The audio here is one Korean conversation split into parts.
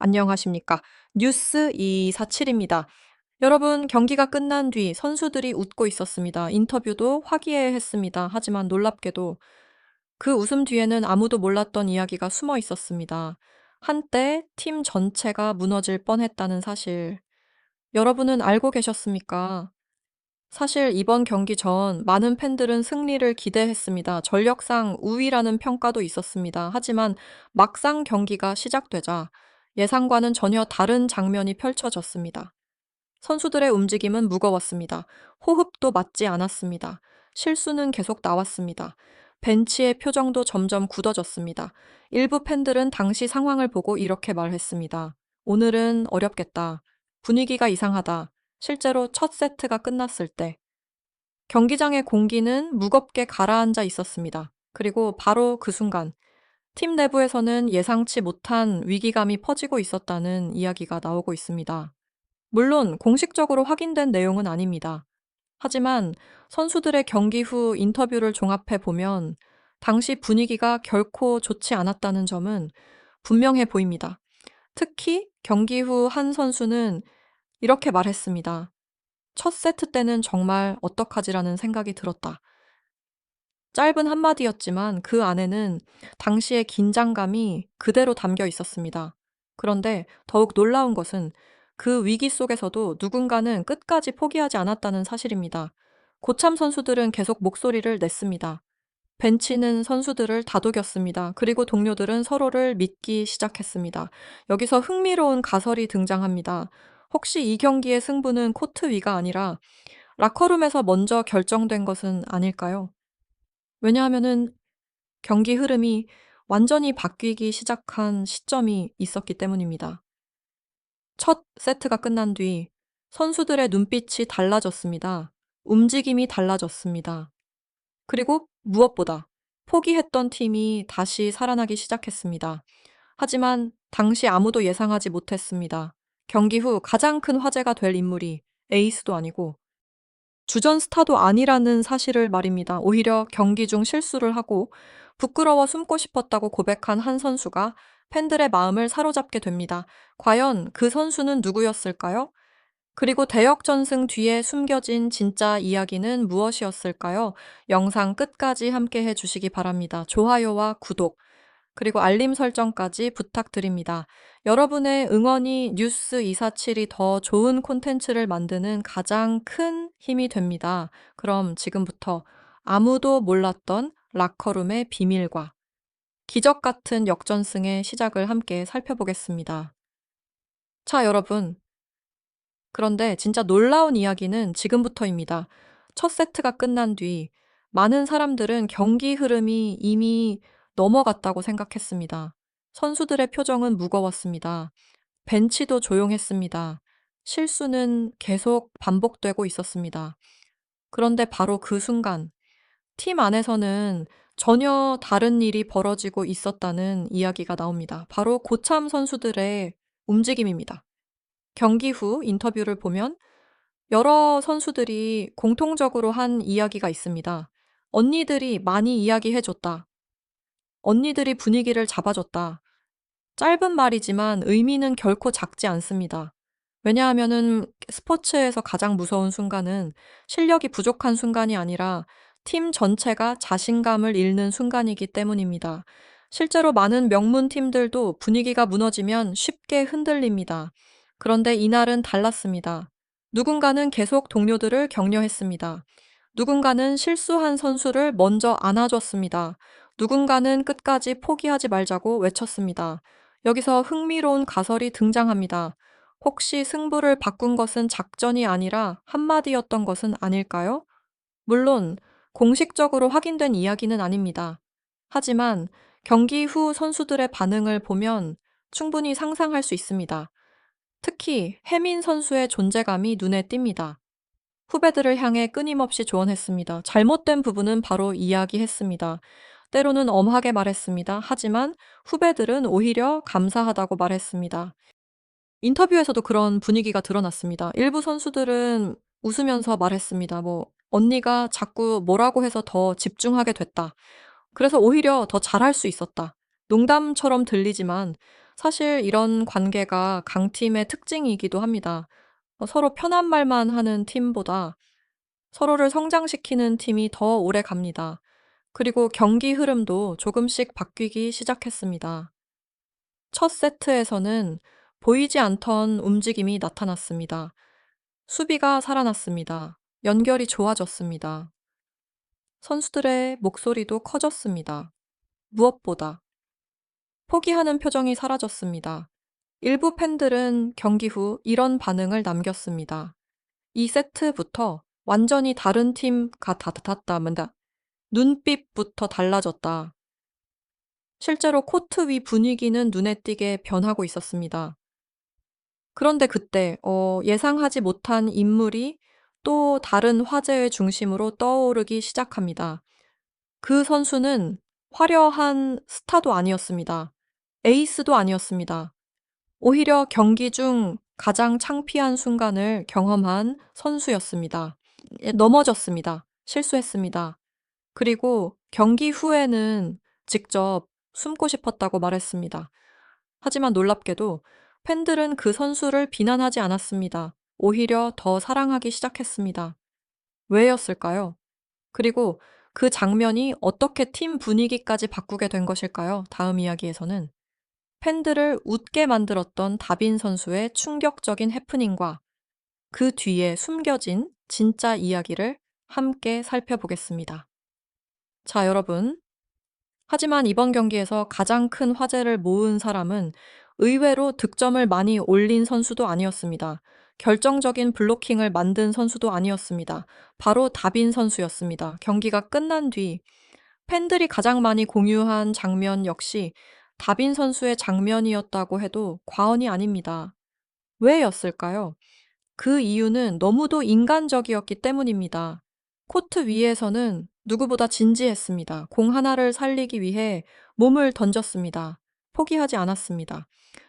안녕하십니까. 뉴스 247입니다. 여러분, 경기가 끝난 뒤 선수들이 웃고 있었습니다. 인터뷰도 화기애애했습니다. 하지만 놀랍게도 그 웃음 뒤에는 아무도 몰랐던 이야기가 숨어 있었습니다. 한때 팀 전체가 무너질 뻔했다는 사실. 여러분은 알고 계셨습니까? 사실 이번 경기 전 많은 팬들은 승리를 기대했습니다. 전력상 우위라는 평가도 있었습니다. 하지만 막상 경기가 시작되자 예상과는 전혀 다른 장면이 펼쳐졌습니다. 선수들의 움직임은 무거웠습니다. 호흡도 맞지 않았습니다. 실수는 계속 나왔습니다. 벤치의 표정도 점점 굳어졌습니다. 일부 팬들은 당시 상황을 보고 이렇게 말했습니다. 오늘은 어렵겠다. 분위기가 이상하다. 실제로 첫 세트가 끝났을 때 경기장의 공기는 무겁게 가라앉아 있었습니다. 그리고 바로 그 순간 팀 내부에서는 예상치 못한 위기감이 퍼지고 있었다는 이야기가 나오고 있습니다. 물론 공식적으로 확인된 내용은 아닙니다. 하지만 선수들의 경기 후 인터뷰를 종합해 보면 당시 분위기가 결코 좋지 않았다는 점은 분명해 보입니다. 특히 경기 후 한 선수는 이렇게 말했습니다. 첫 세트 때는 정말 어떡하지라는 생각이 들었다. 짧은 한마디였지만 그 안에는 당시의 긴장감이 그대로 담겨 있었습니다. 그런데 더욱 놀라운 것은 그 위기 속에서도 누군가는 끝까지 포기하지 않았다는 사실입니다. 고참 선수들은 계속 목소리를 냈습니다. 벤치는 선수들을 다독였습니다. 그리고 동료들은 서로를 믿기 시작했습니다. 여기서 흥미로운 가설이 등장합니다. 혹시 이 경기의 승부는 코트 위가 아니라 라커룸에서 먼저 결정된 것은 아닐까요? 왜냐하면은 경기 흐름이 완전히 바뀌기 시작한 시점이 있었기 때문입니다. 첫 세트가 끝난 뒤 선수들의 눈빛이 달라졌습니다. 움직임이 달라졌습니다. 그리고 무엇보다 포기했던 팀이 다시 살아나기 시작했습니다. 하지만 당시 아무도 예상하지 못했습니다. 경기 후 가장 큰 화제가 될 인물이 에이스도 아니고 주전 스타도 아니라는 사실을 말입니다. 오히려 경기 중 실수를 하고 부끄러워 숨고 싶었다고 고백한 한 선수가 팬들의 마음을 사로잡게 됩니다. 과연 그 선수는 누구였을까요? 그리고 대역전승 뒤에 숨겨진 진짜 이야기는 무엇이었을까요? 영상 끝까지 함께 해주시기 바랍니다. 좋아요와 구독, 그리고 알림 설정까지 부탁드립니다. 여러분의 응원이 뉴스 247이 더 좋은 콘텐츠를 만드는 가장 큰 힘이 됩니다. 그럼 지금부터 아무도 몰랐던 라커룸의 비밀과 기적 같은 역전승의 시작을 함께 살펴보겠습니다. 자, 여러분. 그런데 진짜 놀라운 이야기는 지금부터입니다. 첫 세트가 끝난 뒤 많은 사람들은 경기 흐름이 이미 넘어갔다고 생각했습니다. 선수들의 표정은 무거웠습니다. 벤치도 조용했습니다. 실수는 계속 반복되고 있었습니다. 그런데 바로 그 순간 팀 안에서는 전혀 다른 일이 벌어지고 있었다는 이야기가 나옵니다. 바로 고참 선수들의 움직임입니다. 경기 후 인터뷰를 보면 여러 선수들이 공통적으로 한 이야기가 있습니다. 언니들이 많이 이야기해줬다. 언니들이 분위기를 잡아줬다. 짧은 말이지만 의미는 결코 작지 않습니다. 왜냐하면은 스포츠에서 가장 무서운 순간은 실력이 부족한 순간이 아니라 팀 전체가 자신감을 잃는 순간이기 때문입니다. 실제로 많은 명문 팀들도 분위기가 무너지면 쉽게 흔들립니다. 그런데 이날은 달랐습니다. 누군가는 계속 동료들을 격려했습니다. 누군가는 실수한 선수를 먼저 안아줬습니다. 누군가는 끝까지 포기하지 말자고 외쳤습니다. 여기서 흥미로운 가설이 등장합니다. 혹시 승부를 바꾼 것은 작전이 아니라 한마디였던 것은 아닐까요? 물론 공식적으로 확인된 이야기는 아닙니다. 하지만 경기 후 선수들의 반응을 보면 충분히 상상할 수 있습니다. 특히 혜민 선수의 존재감이 눈에 띕니다. 후배들을 향해 끊임없이 조언했습니다. 잘못된 부분은 바로 이야기했습니다. 때로는 엄하게 말했습니다. 하지만 후배들은 오히려 감사하다고 말했습니다. 인터뷰에서도 그런 분위기가 드러났습니다. 일부 선수들은 웃으면서 말했습니다. 언니가 자꾸 뭐라고 해서 더 집중하게 됐다. 그래서 오히려 더 잘할 수 있었다. 농담처럼 들리지만 사실 이런 관계가 강팀의 특징이기도 합니다. 서로 편한 말만 하는 팀보다 서로를 성장시키는 팀이 더 오래 갑니다. 그리고 경기 흐름도 조금씩 바뀌기 시작했습니다. 첫 세트에서는 보이지 않던 움직임이 나타났습니다. 수비가 살아났습니다. 연결이 좋아졌습니다. 선수들의 목소리도 커졌습니다. 무엇보다 포기하는 표정이 사라졌습니다. 일부 팬들은 경기 후 이런 반응을 남겼습니다. 이 세트부터 완전히 다른 팀 같았다. 눈빛부터 달라졌다. 실제로 코트 위 분위기는 눈에 띄게 변하고 있었습니다. 그런데 그때 예상하지 못한 인물이 또 다른 화제의 중심으로 떠오르기 시작합니다. 그 선수는 화려한 스타도 아니었습니다. 에이스도 아니었습니다. 오히려 경기 중 가장 창피한 순간을 경험한 선수였습니다. 넘어졌습니다. 실수했습니다. 그리고 경기 후에는 직접 숨고 싶었다고 말했습니다. 하지만 놀랍게도 팬들은 그 선수를 비난하지 않았습니다. 오히려 더 사랑하기 시작했습니다. 왜였을까요? 그리고 그 장면이 어떻게 팀 분위기까지 바꾸게 된 것일까요? 다음 이야기에서는 팬들을 웃게 만들었던 다빈 선수의 충격적인 해프닝과 그 뒤에 숨겨진 진짜 이야기를 함께 살펴보겠습니다. 자, 여러분. 하지만 이번 경기에서 가장 큰 화제를 모은 사람은 의외로 득점을 많이 올린 선수도 아니었습니다. 결정적인 블로킹을 만든 선수도 아니었습니다. 바로 다빈 선수였습니다. 경기가 끝난 뒤 팬들이 가장 많이 공유한 장면 역시 다빈 선수의 장면이었다고 해도 과언이 아닙니다. 왜였을까요? 그 이유는 너무도 인간적이었기 때문입니다. 코트 위에서는 누구보다 진지했습니다. 공 하나를 살리기 위해 몸을 던졌습니다. 포기하지 않았습니다.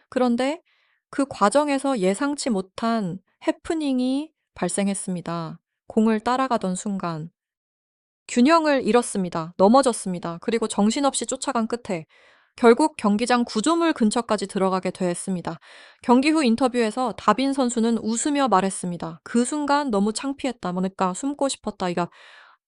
그런데 그 과정에서 예상치 못한 해프닝이 발생했습니다. 공을 따라가던 순간 균형을 잃었습니다. 넘어졌습니다. 그리고 정신없이 쫓아간 끝에 결국 경기장 구조물 근처까지 들어가게 됐습니다. 경기 후 인터뷰에서 다빈 선수는 웃으며 말했습니다. 그 순간 너무 창피했다. 뭐니까 숨고 싶었다.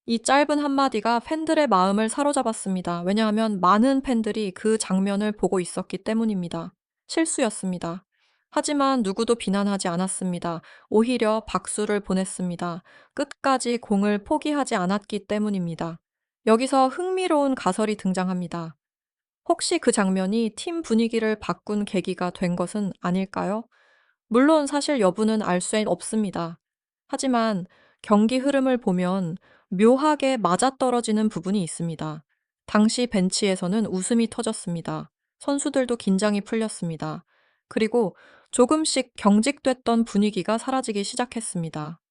이 짧은 한마디가 팬들의 마음을 사로잡았습니다. 왜냐하면 많은 팬들이 그 장면을 보고 있었기 때문입니다. 실수였습니다. 하지만 누구도 비난하지 않았습니다. 오히려 박수를 보냈습니다. 끝까지 공을 포기하지 않았기 때문입니다. 여기서 흥미로운 가설이 등장합니다. 혹시 그 장면이 팀 분위기를 바꾼 계기가 된 것은 아닐까요? 물론 사실 여부는 알 수 없습니다. 하지만 경기 흐름을 보면 묘하게 맞아떨어지는 부분이 있습니다. 당시 벤치에서는 웃음이 터졌습니다. 선수들도 긴장이 풀렸습니다. 그리고 조금씩 경직됐던 분위기가 사라지기 시작했습니다.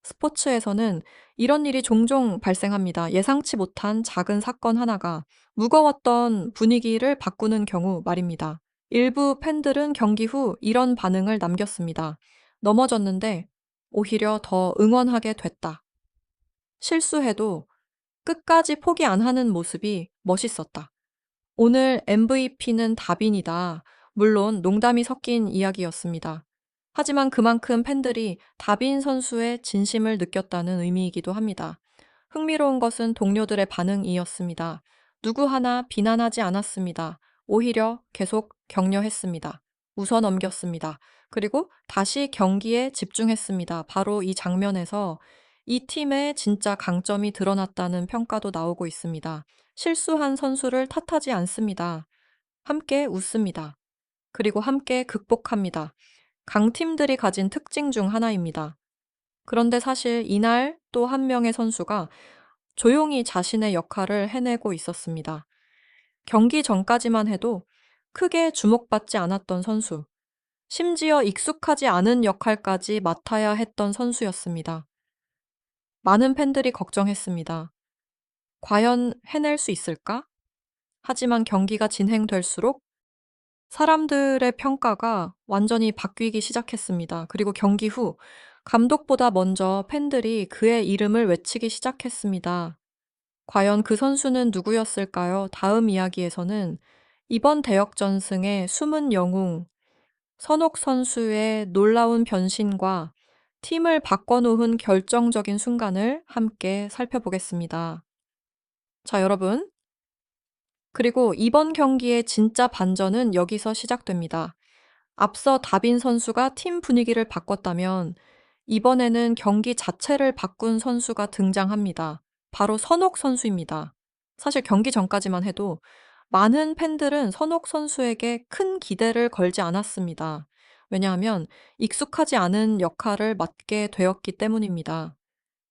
스포츠에서는 이런 일이 종종 발생합니다. 예상치 못한 작은 사건 하나가 무거웠던 분위기를 바꾸는 경우 말입니다. 일부 팬들은 경기 후 이런 반응을 남겼습니다. 넘어졌는데 오히려 더 응원하게 됐다. 실수해도 끝까지 포기 안 하는 모습이 멋있었다. 오늘 MVP는 다빈이다. 물론 농담이 섞인 이야기였습니다. 하지만 그만큼 팬들이 다빈 선수의 진심을 느꼈다는 의미이기도 합니다. 흥미로운 것은 동료들의 반응이었습니다. 누구 하나 비난하지 않았습니다. 오히려 계속 격려했습니다. 웃어 넘겼습니다. 그리고 다시 경기에 집중했습니다. 바로 이 장면에서 이 팀의 진짜 강점이 드러났다는 평가도 나오고 있습니다. 실수한 선수를 탓하지 않습니다. 함께 웃습니다. 그리고 함께 극복합니다. 강팀들이 가진 특징 중 하나입니다. 그런데 사실 이날 또 한 명의 선수가 조용히 자신의 역할을 해내고 있었습니다. 경기 전까지만 해도 크게 주목받지 않았던 선수, 심지어 익숙하지 않은 역할까지 맡아야 했던 선수였습니다. 많은 팬들이 걱정했습니다. 과연 해낼 수 있을까? 하지만 경기가 진행될수록 사람들의 평가가 완전히 바뀌기 시작했습니다. 그리고 경기 후 감독보다 먼저 팬들이 그의 이름을 외치기 시작했습니다. 과연 그 선수는 누구였을까요? 다음 이야기에서는 이번 대역전승의 숨은 영웅, 선옥 선수의 놀라운 변신과 팀을 바꿔놓은 결정적인 순간을 함께 살펴보겠습니다. 자, 여러분. 그리고 이번 경기의 진짜 반전은 여기서 시작됩니다. 앞서 다빈 선수가 팀 분위기를 바꿨다면 이번에는 경기 자체를 바꾼 선수가 등장합니다. 바로 선옥 선수입니다. 사실 경기 전까지만 해도 많은 팬들은 선옥 선수에게 큰 기대를 걸지 않았습니다. 왜냐하면 익숙하지 않은 역할을 맡게 되었기 때문입니다.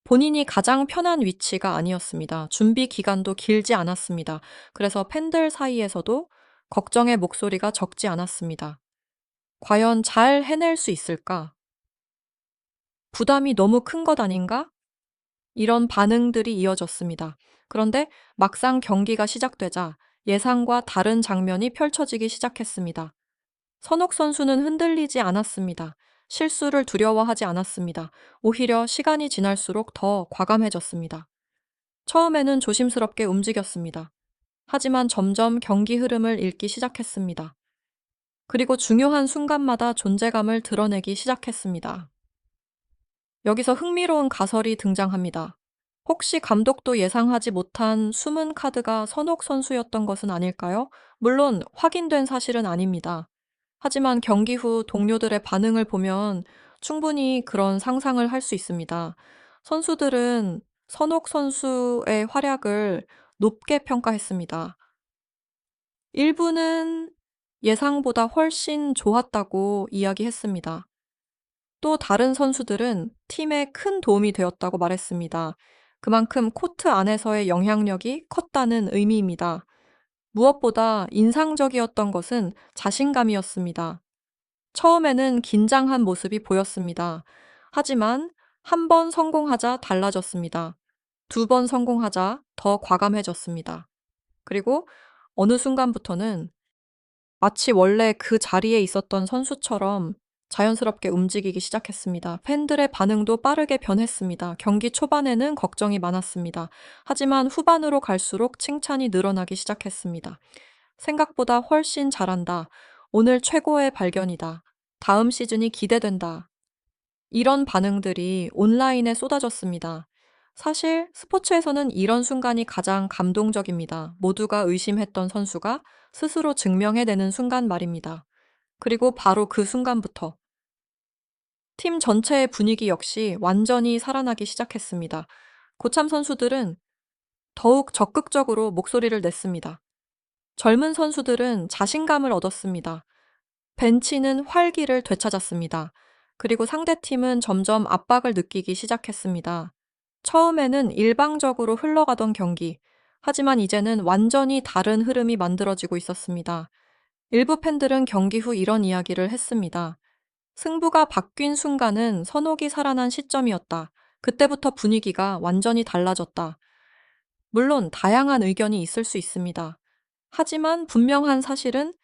본인이 가장 편한 위치가 아니었습니다. 준비 기간도 길지 않았습니다. 그래서 팬들 사이에서도 걱정의 목소리가 적지 않았습니다. 과연 잘 해낼 수 있을까? 부담이 너무 큰 것 아닌가? 이런 반응들이 이어졌습니다. 그런데 막상 경기가 시작되자 예상과 다른 장면이 펼쳐지기 시작했습니다. 선옥 선수는 흔들리지 않았습니다. 실수를 두려워하지 않았습니다. 오히려 시간이 지날수록 더 과감해졌습니다. 처음에는 조심스럽게 움직였습니다. 하지만 점점 경기 흐름을 읽기 시작했습니다. 그리고 중요한 순간마다 존재감을 드러내기 시작했습니다. 여기서 흥미로운 가설이 등장합니다. 혹시 감독도 예상하지 못한 숨은 카드가 선옥 선수였던 것은 아닐까요? 물론 확인된 사실은 아닙니다. 하지만 경기 후 동료들의 반응을 보면 충분히 그런 상상을 할 수 있습니다. 선수들은 선옥 선수의 활약을 높게 평가했습니다. 일부는 예상보다 훨씬 좋았다고 이야기했습니다. 또 다른 선수들은 팀에 큰 도움이 되었다고 말했습니다. 그만큼 코트 안에서의 영향력이 컸다는 의미입니다. 무엇보다 인상적이었던 것은 자신감이었습니다. 처음에는 긴장한 모습이 보였습니다. 하지만 한 번 성공하자 달라졌습니다. 두 번 성공하자 더 과감해졌습니다. 그리고 어느 순간부터는 마치 원래 그 자리에 있었던 선수처럼 자연스럽게 움직이기 시작했습니다. 팬들의 반응도 빠르게 변했습니다. 경기 초반에는 걱정이 많았습니다. 하지만 후반으로 갈수록 칭찬이 늘어나기 시작했습니다. 생각보다 훨씬 잘한다. 오늘 최고의 발견이다. 다음 시즌이 기대된다. 이런 반응들이 온라인에 쏟아졌습니다. 사실 스포츠에서는 이런 순간이 가장 감동적입니다. 모두가 의심했던 선수가 스스로 증명해내는 순간 말입니다. 그리고 바로 그 순간부터 팀 전체의 분위기 역시 완전히 살아나기 시작했습니다. 고참 선수들은 더욱 적극적으로 목소리를 냈습니다. 젊은 선수들은 자신감을 얻었습니다. 벤치는 활기를 되찾았습니다. 그리고 상대팀은 점점 압박을 느끼기 시작했습니다. 처음에는 일방적으로 흘러가던 경기, 하지만 이제는 완전히 다른 흐름이 만들어지고 있었습니다. 일부 팬들은 경기 후 이런 이야기를 했습니다. 승부가 바뀐 순간은 선옥이 살아난 시점이었다. 그때부터 분위기가 완전히 달라졌다. 물론 다양한 의견이 있을 수 있습니다. 하지만 분명한 사실은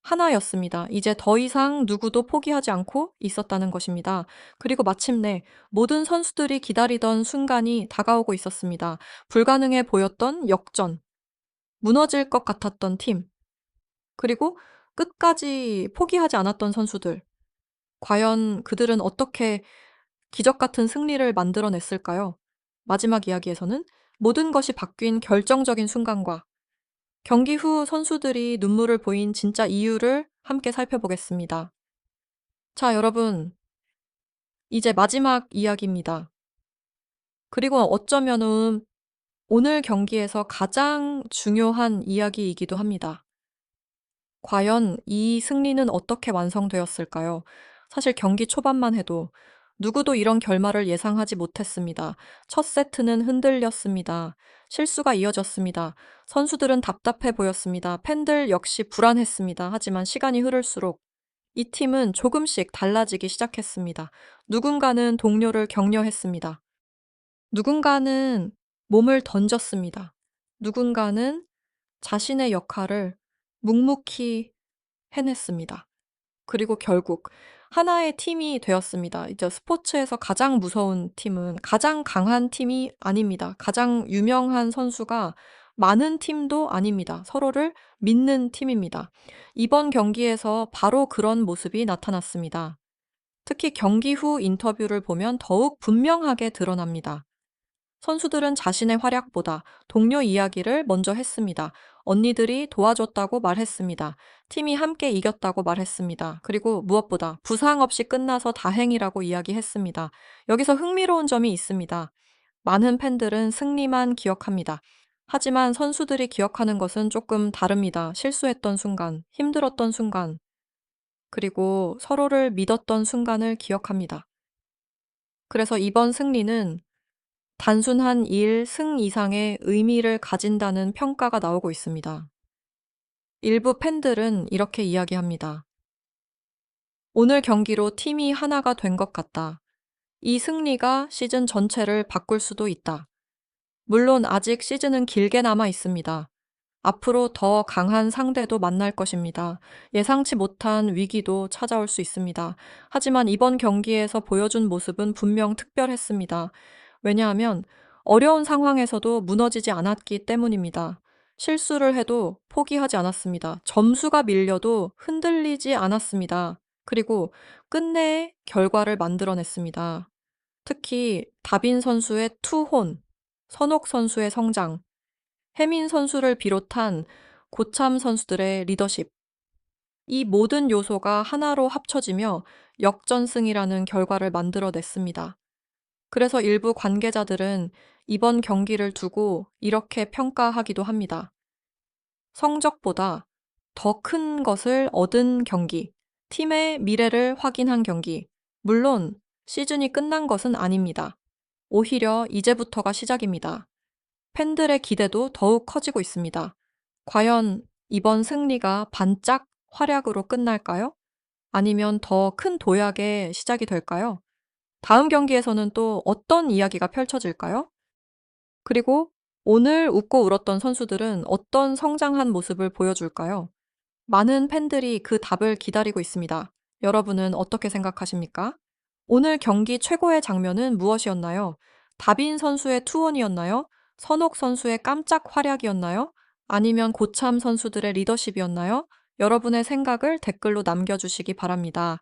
하나였습니다. 이제 더 이상 누구도 포기하지 않고 있었다는 것입니다. 그리고 마침내 모든 선수들이 기다리던 순간이 다가오고 있었습니다. 불가능해 보였던 역전, 무너질 것 같았던 팀, 그리고 끝까지 포기하지 않았던 선수들. 과연 그들은 어떻게 기적 같은 승리를 만들어냈을까요? 마지막 이야기에서는 모든 것이 바뀐 결정적인 순간과 경기 후 선수들이 눈물을 보인 진짜 이유를 함께 살펴보겠습니다. 자, 여러분. 이제 마지막 이야기입니다. 그리고 어쩌면은 오늘 경기에서 가장 중요한 이야기이기도 합니다. 과연 이 승리는 어떻게 완성되었을까요? 사실 경기 초반만 해도 누구도 이런 결말을 예상하지 못했습니다. 첫 세트는 흔들렸습니다. 실수가 이어졌습니다. 선수들은 답답해 보였습니다. 팬들 역시 불안했습니다. 하지만 시간이 흐를수록 이 팀은 조금씩 달라지기 시작했습니다. 누군가는 동료를 격려했습니다. 누군가는 몸을 던졌습니다. 누군가는 자신의 역할을 묵묵히 해냈습니다. 그리고 결국 하나의 팀이 되었습니다. 이제 스포츠에서 가장 무서운 팀은 가장 강한 팀이 아닙니다. 가장 유명한 선수가 많은 팀도 아닙니다. 서로를 믿는 팀입니다. 이번 경기에서 바로 그런 모습이 나타났습니다. 특히 경기 후 인터뷰를 보면 더욱 분명하게 드러납니다. 선수들은 자신의 활약보다 동료 이야기를 먼저 했습니다. 언니들이 도와줬다고 말했습니다. 팀이 함께 이겼다고 말했습니다. 그리고 무엇보다 부상 없이 끝나서 다행이라고 이야기했습니다. 여기서 흥미로운 점이 있습니다. 많은 팬들은 승리만 기억합니다. 하지만 선수들이 기억하는 것은 조금 다릅니다. 실수했던 순간, 힘들었던 순간, 그리고 서로를 믿었던 순간을 기억합니다. 그래서 이번 승리는 단순한 일, 승 이상의 의미를 가진다는 평가가 나오고 있습니다. 일부 팬들은 이렇게 이야기합니다. 오늘 경기로 팀이 하나가 된 것 같다. 이 승리가 시즌 전체를 바꿀 수도 있다. 물론 아직 시즌은 길게 남아 있습니다. 앞으로 더 강한 상대도 만날 것입니다. 예상치 못한 위기도 찾아올 수 있습니다. 하지만 이번 경기에서 보여준 모습은 분명 특별했습니다. 왜냐하면 어려운 상황에서도 무너지지 않았기 때문입니다. 실수를 해도 포기하지 않았습니다. 점수가 밀려도 흔들리지 않았습니다. 그리고 끝내 결과를 만들어냈습니다. 특히 다빈 선수의 투혼, 선옥 선수의 성장, 혜민 선수를 비롯한 고참 선수들의 리더십, 이 모든 요소가 하나로 합쳐지며 역전승이라는 결과를 만들어냈습니다. 그래서 일부 관계자들은 이번 경기를 두고 이렇게 평가하기도 합니다. 성적보다 더 큰 것을 얻은 경기, 팀의 미래를 확인한 경기. 물론 시즌이 끝난 것은 아닙니다. 오히려 이제부터가 시작입니다. 팬들의 기대도 더욱 커지고 있습니다. 과연 이번 승리가 반짝 활약으로 끝날까요? 아니면 더 큰 도약의 시작이 될까요? 다음 경기에서는 또 어떤 이야기가 펼쳐질까요? 그리고 오늘 웃고 울었던 선수들은 어떤 성장한 모습을 보여줄까요? 많은 팬들이 그 답을 기다리고 있습니다. 여러분은 어떻게 생각하십니까? 오늘 경기 최고의 장면은 무엇이었나요? 다빈 선수의 투혼이었나요? 선옥 선수의 깜짝 활약이었나요? 아니면 고참 선수들의 리더십이었나요? 여러분의 생각을 댓글로 남겨주시기 바랍니다.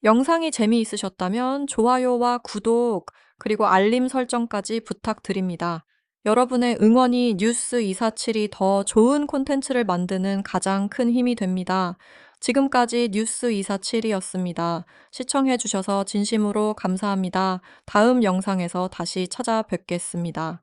영상이 재미있으셨다면 좋아요와 구독, 그리고 알림 설정까지 부탁드립니다. 여러분의 응원이 뉴스247이 더 좋은 콘텐츠를 만드는 가장 큰 힘이 됩니다. 지금까지 뉴스247이었습니다. 시청해주셔서 진심으로 감사합니다. 다음 영상에서 다시 찾아뵙겠습니다.